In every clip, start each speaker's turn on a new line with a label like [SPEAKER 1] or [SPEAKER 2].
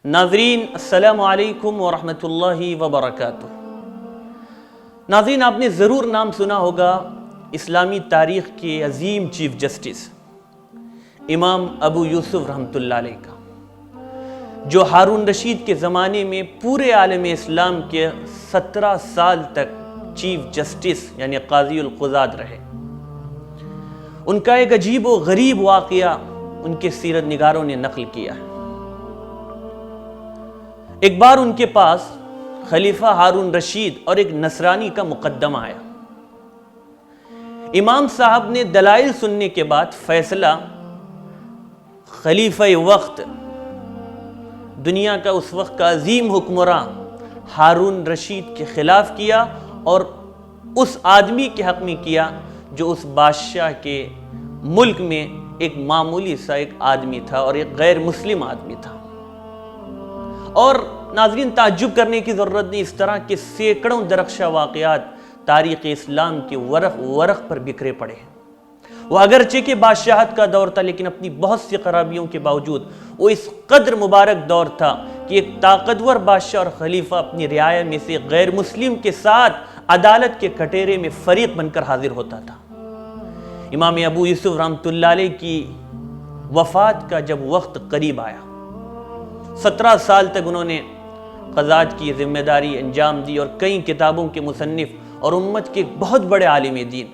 [SPEAKER 1] ناظرین السلام علیکم ورحمۃ اللہ وبرکاتہ۔ ناظرین، آپ نے ضرور نام سنا ہوگا اسلامی تاریخ کے عظیم چیف جسٹس امام ابو یوسف رحمۃ اللہ علیہ کا، جو ہارون رشید کے زمانے میں پورے عالم اسلام کے 17 سال تک چیف جسٹس یعنی قاضی القضات رہے۔ ان کا ایک عجیب و غریب واقعہ ان کے سیرت نگاروں نے نقل کیا ہے۔ ایک بار ان کے پاس خلیفہ ہارون رشید اور ایک نصرانی کا مقدمہ آیا۔ امام صاحب نے دلائل سننے کے بعد فیصلہ خلیفہ وقت، دنیا کا اس وقت کا عظیم حکمراں ہارون رشید کے خلاف کیا اور اس آدمی کے حق میں کیا جو اس بادشاہ کے ملک میں ایک معمولی سا ایک آدمی تھا اور ایک غیر مسلم آدمی تھا۔ اور ناظرین، تعجب کرنے کی ضرورت نہیں، اس طرح کے سینکڑوں درخشاں واقعات تاریخ اسلام کے ورق ورق پر بکھرے پڑے ہیں۔ وہ اگرچہ کہ بادشاہت کا دور تھا، لیکن اپنی بہت سی خرابیوں کے باوجود وہ اس قدر مبارک دور تھا کہ ایک طاقتور بادشاہ اور خلیفہ اپنی رعایا میں سے غیر مسلم کے ساتھ عدالت کے کٹہرے میں فریق بن کر حاضر ہوتا تھا۔ امام ابو یوسف رحمۃ اللہ علیہ کی وفات کا جب وقت قریب آیا، 17 سال تک انہوں نے قضات کی ذمہ داری انجام دی اور کئی کتابوں کے مصنف اور امت کے بہت بڑے عالم دین،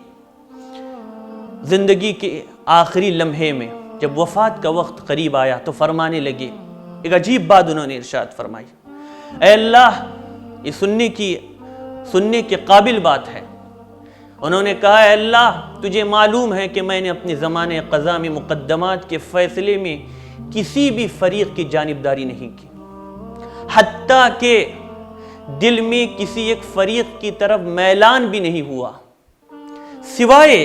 [SPEAKER 1] زندگی کے آخری لمحے میں جب وفات کا وقت قریب آیا تو فرمانے لگے، ایک عجیب بات انہوں نے ارشاد فرمائی، اے اللہ، یہ سننے کے قابل بات ہے۔ انہوں نے کہا، اے اللہ، تجھے معلوم ہے کہ میں نے اپنے زمانے قضا میں مقدمات کے فیصلے میں کسی بھی فریق کی جانبداری نہیں کی، حتیٰ کہ دل میں کسی ایک فریق کی طرف میلان بھی نہیں ہوا، سوائے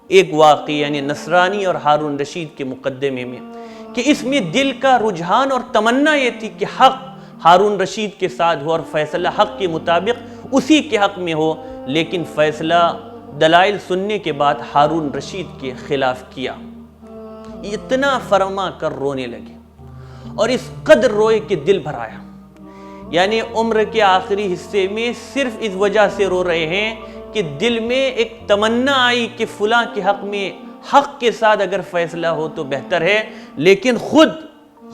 [SPEAKER 1] ایک واقعہ یعنی نصرانی اور ہارون رشید کے مقدمے میں، کہ اس میں دل کا رجحان اور تمنا یہ تھی کہ حق ہارون رشید کے ساتھ ہو اور فیصلہ حق کے مطابق اسی کے حق میں ہو، لیکن فیصلہ دلائل سننے کے بعد ہارون رشید کے خلاف کیا۔ اتنا فرما کر رونے لگے اور اس قدر روئے کہ دل بھر آیا، یعنی عمر کے آخری حصے میں صرف اس وجہ سے رو رہے ہیں کہ دل میں ایک تمنا آئی کہ فلاں کے حق میں حق کے ساتھ اگر فیصلہ ہو تو بہتر ہے، لیکن خود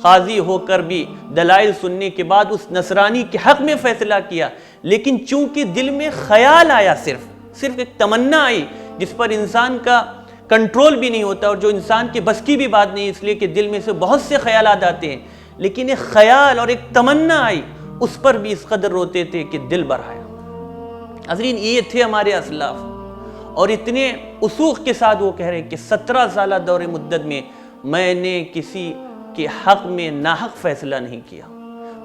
[SPEAKER 1] قاضی ہو کر بھی دلائل سننے کے بعد اس نصرانی کے حق میں فیصلہ کیا، لیکن چونکہ دل میں خیال آیا، صرف ایک تمنا آئی جس پر انسان کا کنٹرول بھی نہیں ہوتا اور جو انسان کی بس کی بھی بات نہیں، اس لیے کہ دل میں سے بہت سے خیالات آتے ہیں، لیکن ایک خیال اور ایک تمنا آئی، اس پر بھی اس قدر روتے تھے کہ دل بھر آیا۔ حضرین، یہ تھے ہمارے اسلاف، اور اتنے وثوق کے ساتھ وہ کہہ رہے کہ 17 سالہ دور مدت میں میں نے کسی کے حق میں ناحق فیصلہ نہیں کیا،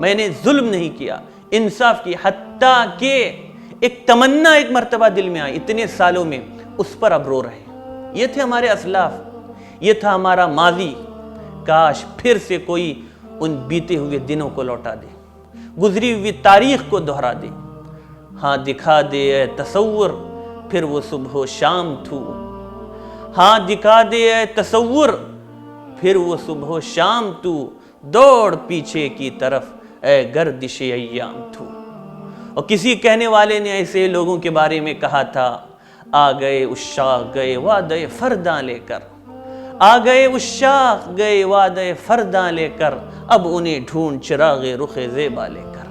[SPEAKER 1] میں نے ظلم نہیں کیا، انصاف کی، حتیٰ کہ ایک تمنا ایک مرتبہ دل میں آئی، اتنے سالوں میں اس پر اب رو رہے ہیں۔ یہ تھے ہمارے اسلاف، یہ تھا ہمارا ماضی۔ کاش پھر سے کوئی ان بیتے ہوئے دنوں کو لوٹا دے، گزری ہوئی تاریخ کو دہرا دے۔ ہاں دکھا دے اے تصور، پھر وہ صبح و شام تو، ہاں دکھا دے اے تصور، پھر وہ صبح و شام تو، دوڑ پیچھے کی طرف اے گردش ایام تو۔ اور کسی کہنے والے نے ایسے لوگوں کے بارے میں کہا تھا، آ گئے عشاق گئے وعدہ فرداں لے کر، آ گئے عشاق گئے وعدہ فرداں لے کر، اب انہیں ڈھونڈ چراغ رخ زیبا لے کر۔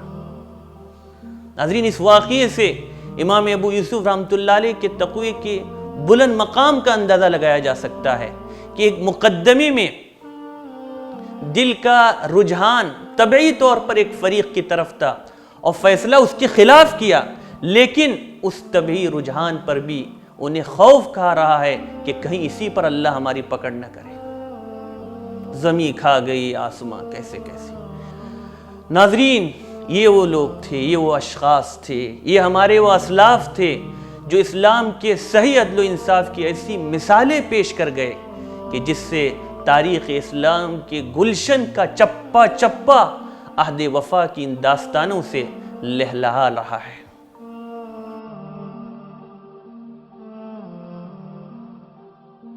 [SPEAKER 1] ناظرین، اس واقعے سے امام ابو یوسف رحمۃ اللہ علیہ کے تقوی کے بلند مقام کا اندازہ لگایا جا سکتا ہے کہ ایک مقدمے میں دل کا رجحان طبعی طور پر ایک فریق کی طرف تھا اور فیصلہ اس کے خلاف کیا، لیکن اس طبعی رجحان پر بھی انہیں خوف کھا رہا ہے کہ کہیں اسی پر اللہ ہماری پکڑ نہ کرے۔ زمین کھا گئی آسماں کیسے کیسے۔ ناظرین، یہ وہ لوگ تھے، یہ وہ اشخاص تھے، یہ ہمارے وہ اسلاف تھے جو اسلام کے صحیح عدل و انصاف کی ایسی مثالیں پیش کر گئے کہ جس سے تاریخ اسلام کے گلشن کا چپا چپا عہد وفا کی ان داستانوں سے لہلہا رہا ہے۔